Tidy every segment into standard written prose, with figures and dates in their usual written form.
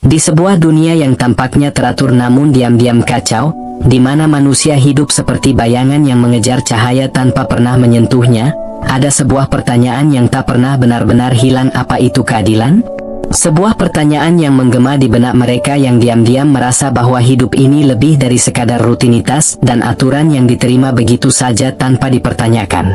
Di sebuah dunia yang tampaknya teratur namun diam-diam kacau, di mana manusia hidup seperti bayangan yang mengejar cahaya tanpa pernah menyentuhnya, ada sebuah pertanyaan yang tak pernah benar-benar hilang. Apa itu keadilan? Sebuah pertanyaan yang menggema di benak mereka yang diam-diam merasa bahwa hidup ini lebih dari sekadar rutinitas dan aturan yang diterima begitu saja tanpa dipertanyakan.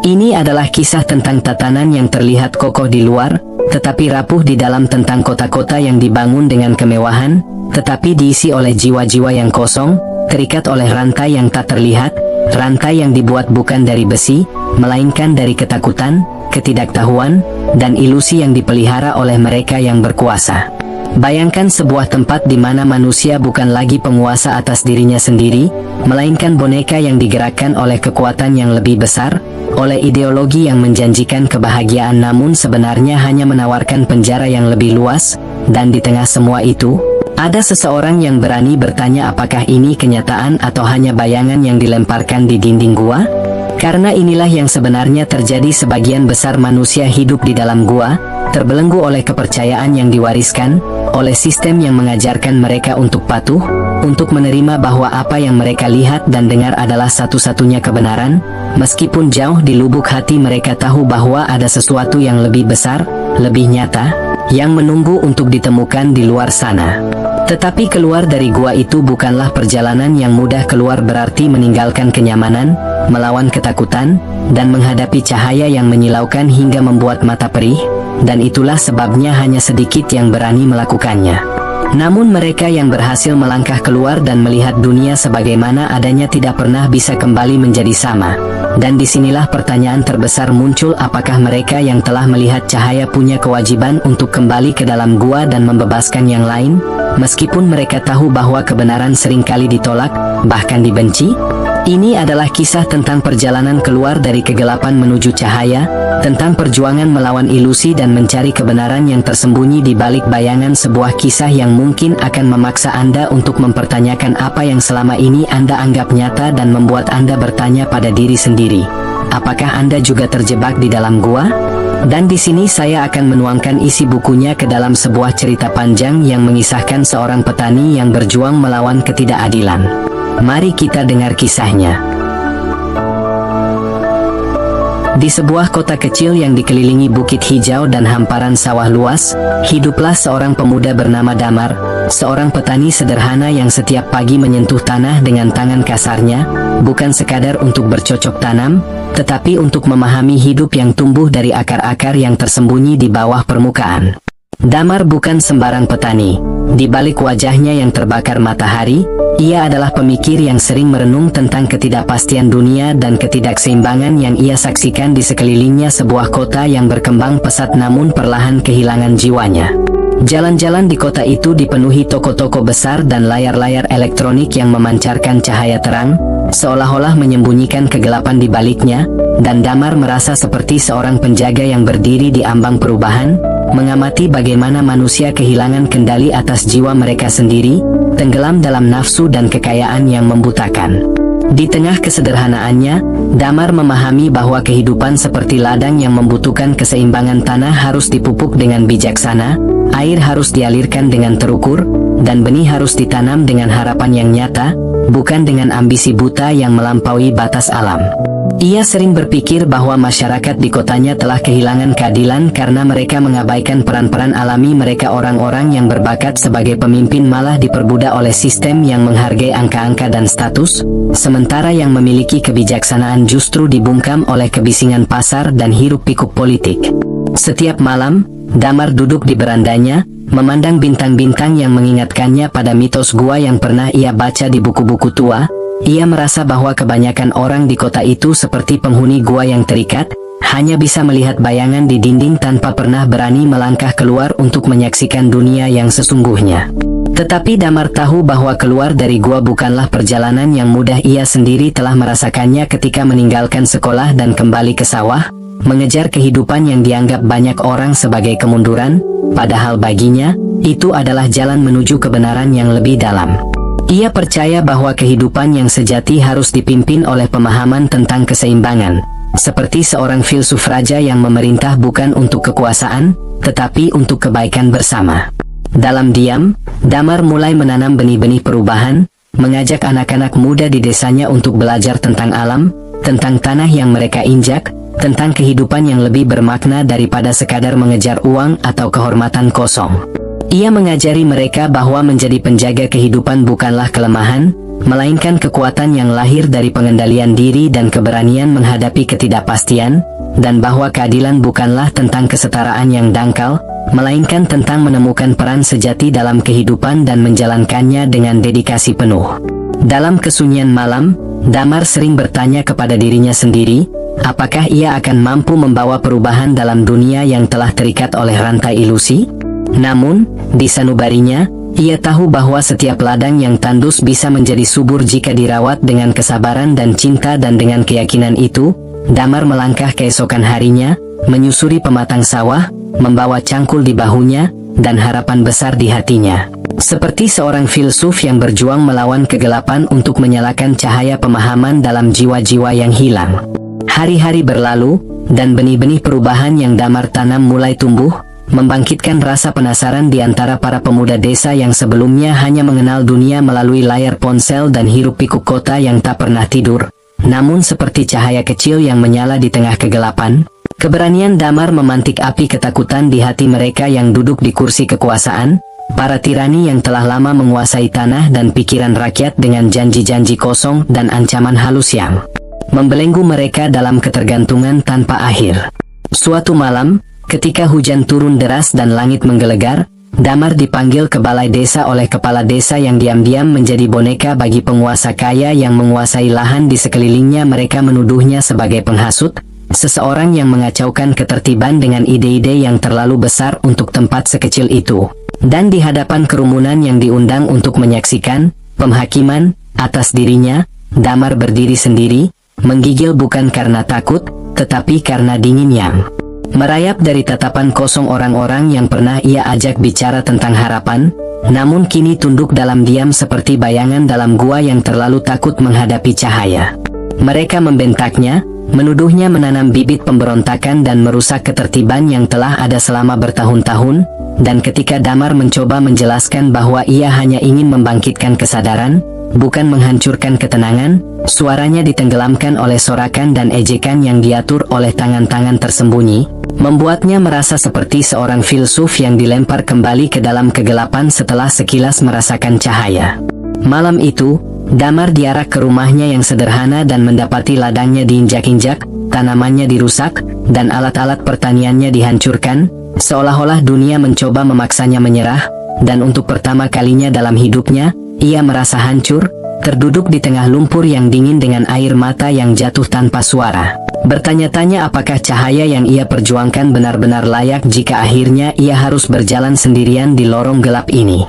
Ini adalah kisah tentang tatanan yang terlihat kokoh di luar, tetapi rapuh di dalam, tentang kota-kota yang dibangun dengan kemewahan, tetapi diisi oleh jiwa-jiwa yang kosong, terikat oleh rantai yang tak terlihat, rantai yang dibuat bukan dari besi, melainkan dari ketakutan, ketidaktahuan, dan ilusi yang dipelihara oleh mereka yang berkuasa. Bayangkan sebuah tempat di mana manusia bukan lagi penguasa atas dirinya sendiri, melainkan boneka yang digerakkan oleh kekuatan yang lebih besar, oleh ideologi yang menjanjikan kebahagiaan namun sebenarnya hanya menawarkan penjara yang lebih luas. Dan di tengah semua itu, ada seseorang yang berani bertanya apakah ini kenyataan atau hanya bayangan yang dilemparkan di dinding gua? Karena inilah yang sebenarnya terjadi. Sebagian besar manusia hidup di dalam gua, terbelenggu oleh kepercayaan yang diwariskan, oleh sistem yang mengajarkan mereka untuk patuh, untuk menerima bahwa apa yang mereka lihat dan dengar adalah satu-satunya kebenaran, meskipun jauh di lubuk hati mereka tahu bahwa ada sesuatu yang lebih besar, lebih nyata, yang menunggu untuk ditemukan di luar sana. Tetapi keluar dari gua itu bukanlah perjalanan yang mudah. Keluar berarti meninggalkan kenyamanan, melawan ketakutan, dan menghadapi cahaya yang menyilaukan hingga membuat mata perih, dan itulah sebabnya hanya sedikit yang berani melakukannya. Namun mereka yang berhasil melangkah keluar dan melihat dunia sebagaimana adanya tidak pernah bisa kembali menjadi sama. Dan disinilah pertanyaan terbesar muncul, apakah mereka yang telah melihat cahaya punya kewajiban untuk kembali ke dalam gua dan membebaskan yang lain, meskipun mereka tahu bahwa kebenaran seringkali ditolak, bahkan dibenci? Ini adalah kisah tentang perjalanan keluar dari kegelapan menuju cahaya, tentang perjuangan melawan ilusi dan mencari kebenaran yang tersembunyi di balik bayangan. Sebuah kisah yang mungkin akan memaksa Anda untuk mempertanyakan apa yang selama ini Anda anggap nyata dan membuat Anda bertanya pada diri sendiri, apakah Anda juga terjebak di dalam gua? Dan di sini saya akan menuangkan isi bukunya ke dalam sebuah cerita panjang yang mengisahkan seorang petani yang berjuang melawan ketidakadilan. Mari kita dengar kisahnya. Di sebuah kota kecil yang dikelilingi bukit hijau dan hamparan sawah luas, hiduplah seorang pemuda bernama Damar, seorang petani sederhana yang setiap pagi menyentuh tanah dengan tangan kasarnya, bukan sekadar untuk bercocok tanam, tetapi untuk memahami hidup yang tumbuh dari akar-akar yang tersembunyi di bawah permukaan. Damar bukan sembarang petani. Di balik wajahnya yang terbakar matahari, ia adalah pemikir yang sering merenung tentang ketidakpastian dunia dan ketidakseimbangan yang ia saksikan di sekelilingnya. Sebuah kota yang berkembang pesat namun perlahan kehilangan jiwanya. Jalan-jalan di kota itu dipenuhi toko-toko besar dan layar-layar elektronik yang memancarkan cahaya terang, seolah-olah menyembunyikan kegelapan di baliknya, dan Damar merasa seperti seorang penjaga yang berdiri di ambang perubahan, mengamati bagaimana manusia kehilangan kendali atas jiwa mereka sendiri, tenggelam dalam nafsu dan kekayaan yang membutakan. Di tengah kesederhanaannya, Damar memahami bahwa kehidupan seperti ladang yang membutuhkan keseimbangan. Tanah harus dipupuk dengan bijaksana, air harus dialirkan dengan terukur, dan benih harus ditanam dengan harapan yang nyata, bukan dengan ambisi buta yang melampaui batas alam. Ia sering berpikir bahwa masyarakat di kotanya telah kehilangan keadilan karena mereka mengabaikan peran-peran alami mereka. Orang-orang yang berbakat sebagai pemimpin malah diperbudak oleh sistem yang menghargai angka-angka dan status, sementara yang memiliki kebijaksanaan justru dibungkam oleh kebisingan pasar dan hiruk-pikuk politik. Setiap malam, Damar duduk di berandanya, memandang bintang-bintang yang mengingatkannya pada mitos gua yang pernah ia baca di buku-buku tua. Ia merasa bahwa kebanyakan orang di kota itu seperti penghuni gua yang terikat, hanya bisa melihat bayangan di dinding tanpa pernah berani melangkah keluar untuk menyaksikan dunia yang sesungguhnya. Tetapi Damar tahu bahwa keluar dari gua bukanlah perjalanan yang mudah. Ia sendiri telah merasakannya ketika meninggalkan sekolah dan kembali ke sawah, mengejar kehidupan yang dianggap banyak orang sebagai kemunduran, padahal baginya, itu adalah jalan menuju kebenaran yang lebih dalam. Ia percaya bahwa kehidupan yang sejati harus dipimpin oleh pemahaman tentang keseimbangan, seperti seorang filsuf raja yang memerintah bukan untuk kekuasaan, tetapi untuk kebaikan bersama. Dalam diam, Damar mulai menanam benih-benih perubahan, mengajak anak-anak muda di desanya untuk belajar tentang alam, tentang tanah yang mereka injak, tentang kehidupan yang lebih bermakna daripada sekadar mengejar uang atau kehormatan kosong. Ia mengajari mereka bahwa menjadi penjaga kehidupan bukanlah kelemahan, melainkan kekuatan yang lahir dari pengendalian diri dan keberanian menghadapi ketidakpastian, dan bahwa keadilan bukanlah tentang kesetaraan yang dangkal, melainkan tentang menemukan peran sejati dalam kehidupan dan menjalankannya dengan dedikasi penuh. Dalam kesunyian malam, Damar sering bertanya kepada dirinya sendiri, apakah ia akan mampu membawa perubahan dalam dunia yang telah terikat oleh rantai ilusi? Namun, di sanubarinya, ia tahu bahwa setiap ladang yang tandus bisa menjadi subur jika dirawat dengan kesabaran dan cinta, dan dengan keyakinan itu, Damar melangkah keesokan harinya, menyusuri pematang sawah, membawa cangkul di bahunya, dan harapan besar di hatinya. Seperti seorang filsuf yang berjuang melawan kegelapan untuk menyalakan cahaya pemahaman dalam jiwa-jiwa yang hilang. Hari-hari berlalu, dan benih-benih perubahan yang Damar tanam mulai tumbuh, membangkitkan rasa penasaran di antara para pemuda desa yang sebelumnya hanya mengenal dunia melalui layar ponsel dan hiruk-pikuk kota yang tak pernah tidur. Namun seperti cahaya kecil yang menyala di tengah kegelapan, keberanian Damar memantik api ketakutan di hati mereka yang duduk di kursi kekuasaan, para tirani yang telah lama menguasai tanah dan pikiran rakyat dengan janji-janji kosong dan ancaman halus yang membelenggu mereka dalam ketergantungan tanpa akhir. Suatu malam, ketika hujan turun deras dan langit menggelegar, Damar dipanggil ke balai desa oleh kepala desa yang diam-diam menjadi boneka bagi penguasa kaya yang menguasai lahan di sekelilingnya. Mereka menuduhnya sebagai penghasut, seseorang yang mengacaukan ketertiban dengan ide-ide yang terlalu besar untuk tempat sekecil itu. Dan di hadapan kerumunan yang diundang untuk menyaksikan pemhakiman atas dirinya, Damar berdiri sendiri, menggigil bukan karena takut, tetapi karena dingin yang merayap dari tatapan kosong orang-orang yang pernah ia ajak bicara tentang harapan, namun kini tunduk dalam diam seperti bayangan dalam gua yang terlalu takut menghadapi cahaya. Mereka membentaknya, menuduhnya menanam bibit pemberontakan dan merusak ketertiban yang telah ada selama bertahun-tahun, dan ketika Damar mencoba menjelaskan bahwa ia hanya ingin membangkitkan kesadaran, bukan menghancurkan ketenangan, suaranya ditenggelamkan oleh sorakan dan ejekan yang diatur oleh tangan-tangan tersembunyi, membuatnya merasa seperti seorang filsuf yang dilempar kembali ke dalam kegelapan setelah sekilas merasakan cahaya. Malam itu, Damar diarak ke rumahnya yang sederhana dan mendapati ladangnya diinjak-injak, tanamannya dirusak, dan alat-alat pertaniannya dihancurkan, seolah-olah dunia mencoba memaksanya menyerah, dan untuk pertama kalinya dalam hidupnya, ia merasa hancur, terduduk di tengah lumpur yang dingin dengan air mata yang jatuh tanpa suara. Bertanya-tanya apakah cahaya yang ia perjuangkan benar-benar layak jika akhirnya ia harus berjalan sendirian di lorong gelap ini.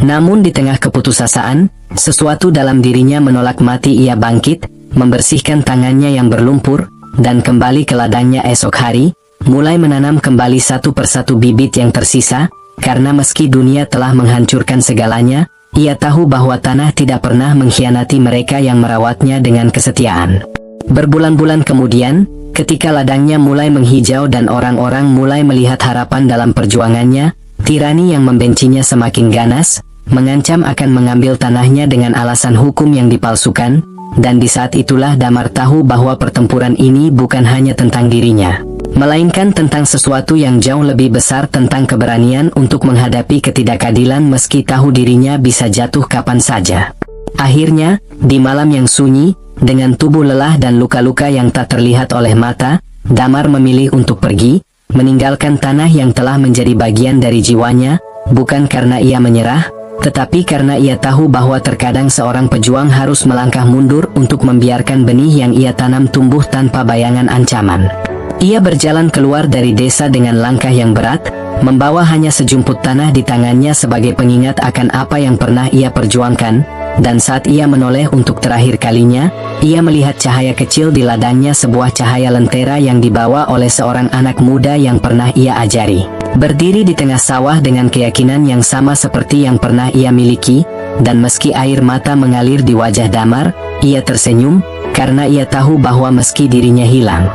Namun di tengah keputusasaan, sesuatu dalam dirinya menolak mati. Ia bangkit, membersihkan tangannya yang berlumpur, dan kembali ke ladangnya esok hari, mulai menanam kembali satu persatu bibit yang tersisa, karena meski dunia telah menghancurkan segalanya, ia tahu bahwa tanah tidak pernah mengkhianati mereka yang merawatnya dengan kesetiaan. Berbulan-bulan kemudian, ketika ladangnya mulai menghijau dan orang-orang mulai melihat harapan dalam perjuangannya, tirani yang membencinya semakin ganas, mengancam akan mengambil tanahnya dengan alasan hukum yang dipalsukan, dan di saat itulah Damar tahu bahwa pertempuran ini bukan hanya tentang dirinya, melainkan tentang sesuatu yang jauh lebih besar, tentang keberanian untuk menghadapi ketidakadilan meski tahu dirinya bisa jatuh kapan saja. Akhirnya, di malam yang sunyi, dengan tubuh lelah dan luka-luka yang tak terlihat oleh mata, Damar memilih untuk pergi, meninggalkan tanah yang telah menjadi bagian dari jiwanya, bukan karena ia menyerah, tetapi karena ia tahu bahwa terkadang seorang pejuang harus melangkah mundur untuk membiarkan benih yang ia tanam tumbuh tanpa bayangan ancaman. Ia berjalan keluar dari desa dengan langkah yang berat, membawa hanya sejumput tanah di tangannya sebagai pengingat akan apa yang pernah ia perjuangkan, dan saat ia menoleh untuk terakhir kalinya, ia melihat cahaya kecil di ladangnya, sebuah cahaya lentera yang dibawa oleh seorang anak muda yang pernah ia ajari. Berdiri di tengah sawah dengan keyakinan yang sama seperti yang pernah ia miliki, dan meski air mata mengalir di wajah Damar, ia tersenyum, karena ia tahu bahwa meski dirinya hilang,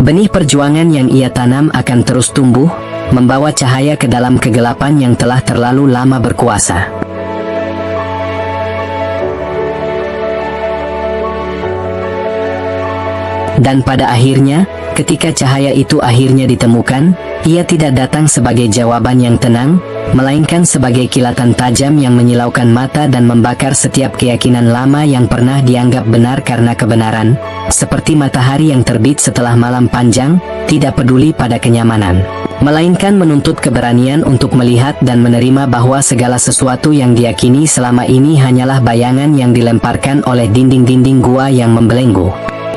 benih perjuangan yang ia tanam akan terus tumbuh, membawa cahaya ke dalam kegelapan yang telah terlalu lama berkuasa. Dan pada akhirnya, ketika cahaya itu akhirnya ditemukan, ia tidak datang sebagai jawaban yang tenang, melainkan sebagai kilatan tajam yang menyilaukan mata dan membakar setiap keyakinan lama yang pernah dianggap benar karena kebenaran, seperti matahari yang terbit setelah malam panjang, tidak peduli pada kenyamanan, melainkan menuntut keberanian untuk melihat dan menerima bahwa segala sesuatu yang diyakini selama ini hanyalah bayangan yang dilemparkan oleh dinding-dinding gua yang membelenggu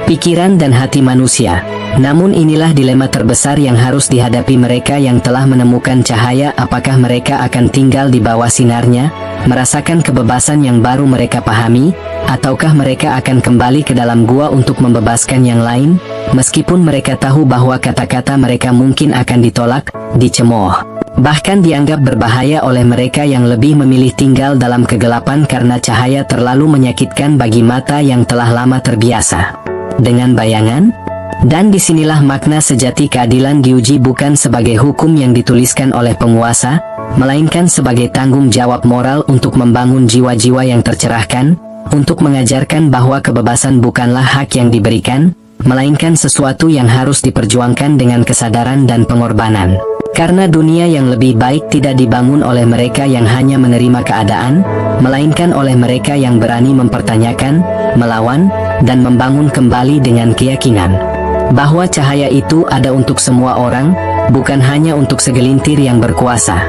pikiran dan hati manusia. Namun inilah dilema terbesar yang harus dihadapi mereka yang telah menemukan cahaya. Apakah mereka akan tinggal di bawah sinarnya, merasakan kebebasan yang baru mereka pahami, ataukah mereka akan kembali ke dalam gua untuk membebaskan yang lain, meskipun mereka tahu bahwa kata-kata mereka mungkin akan ditolak, dicemooh, bahkan dianggap berbahaya oleh mereka yang lebih memilih tinggal dalam kegelapan karena cahaya terlalu menyakitkan bagi mata yang telah lama terbiasa dengan bayangan? Dan disinilah makna sejati keadilan diuji, bukan sebagai hukum yang dituliskan oleh penguasa, melainkan sebagai tanggung jawab moral untuk membangun jiwa-jiwa yang tercerahkan, untuk mengajarkan bahwa kebebasan bukanlah hak yang diberikan, melainkan sesuatu yang harus diperjuangkan dengan kesadaran dan pengorbanan. Karena dunia yang lebih baik tidak dibangun oleh mereka yang hanya menerima keadaan, melainkan oleh mereka yang berani mempertanyakan, melawan, dan membangun kembali dengan keyakinan bahwa cahaya itu ada untuk semua orang, bukan hanya untuk segelintir yang berkuasa.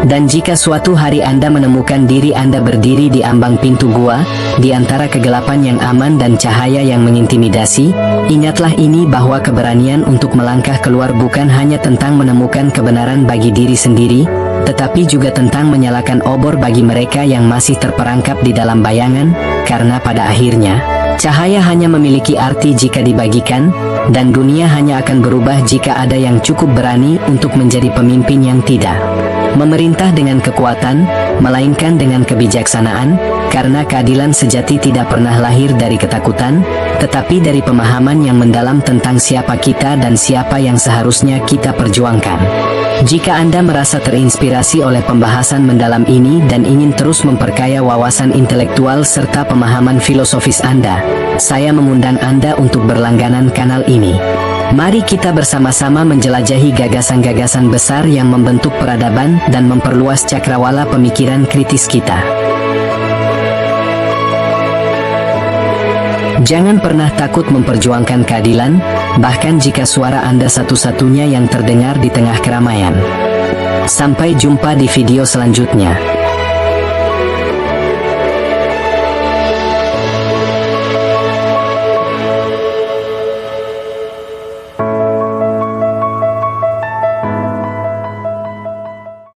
Dan jika suatu hari Anda menemukan diri Anda berdiri di ambang pintu gua, di antara kegelapan yang aman dan cahaya yang mengintimidasi, ingatlah ini bahwa keberanian untuk melangkah keluar bukan hanya tentang menemukan kebenaran bagi diri sendiri, tetapi juga tentang menyalakan obor bagi mereka yang masih terperangkap di dalam bayangan, karena pada akhirnya, cahaya hanya memiliki arti jika dibagikan, dan dunia hanya akan berubah jika ada yang cukup berani untuk menjadi pemimpin yang tidak memerintah dengan kekuatan, melainkan dengan kebijaksanaan, karena keadilan sejati tidak pernah lahir dari ketakutan, tetapi dari pemahaman yang mendalam tentang siapa kita dan siapa yang seharusnya kita perjuangkan. Jika Anda merasa terinspirasi oleh pembahasan mendalam ini dan ingin terus memperkaya wawasan intelektual serta pemahaman filosofis Anda, saya mengundang Anda untuk berlangganan kanal ini. Mari kita bersama-sama menjelajahi gagasan-gagasan besar yang membentuk peradaban dan memperluas cakrawala pemikiran kritis kita. Jangan pernah takut memperjuangkan keadilan, bahkan jika suara Anda satu-satunya yang terdengar di tengah keramaian. Sampai jumpa di video selanjutnya.